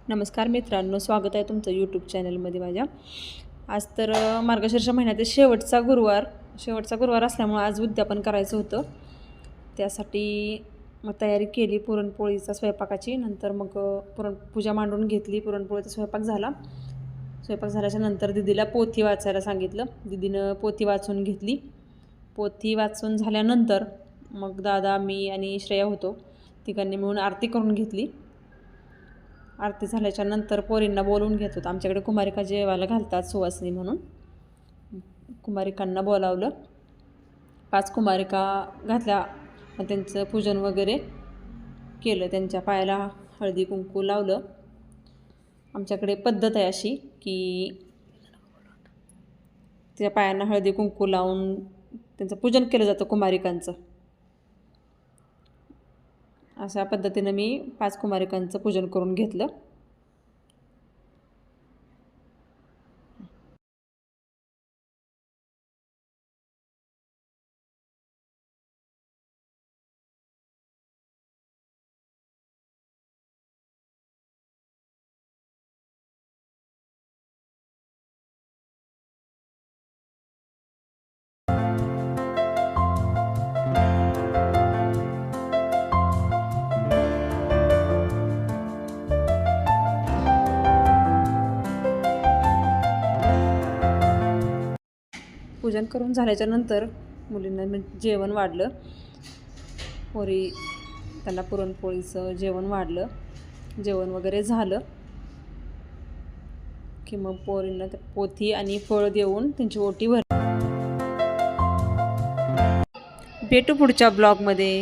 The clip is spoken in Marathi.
नमस्कार मित्रांनो, स्वागत आहे तुमचं यूट्यूब चॅनलमध्ये माझ्या. आज तर मार्गशीर्ष महिन्यातील शेवटचा गुरुवार असल्यामुळं आज उद्यापन करायचं होतं. त्यासाठी मग तयारी केली पुरणपोळीचा स्वयंपाकाची. नंतर मग पूजा मांडून घेतली. पुरणपोळीचा स्वयंपाक झाला. स्वयंपाक झाल्याच्या नंतर दीदीला पोथी वाचायला सांगितलं. दीदीनं पोथी वाचून घेतली. पोथी वाचून झाल्यानंतर मग दादा, मी आणि श्रेया होतो. तिघांनी मिळून आरती करून घेतली. आरती झाल्याच्या नंतर पोरींना बोलवून घेत होतं. आमच्याकडे कुमारिका जेवायला घालतात सुवासिनी म्हणून. कुमारिकांना बोलावलं. 5 कुमारिका घातल्या. त्यांचं पूजन वगैरे केलं. त्यांच्या पायाला हळदी कुंकू लावलं. आमच्याकडे पद्धत आहे अशी की त्या पायांना हळदी कुंकू लावून त्यांचं पूजन केलं जातं कुमारिकांचं. अशा पद्धतीनं मी 5 कुमारिकांचं पूजन करून घेतलं. पूजन करून झाल्याच्या नंतर मुलींना जेवण वाढलं. त्यांना पुरणपोळीचं जेवण वाढलं. जेवण वगैरे झालं की मग पोरींना पोथी आणि फळ देऊन त्यांची ओटी भरली. भेटू पुढच्या ब्लॉगमध्ये.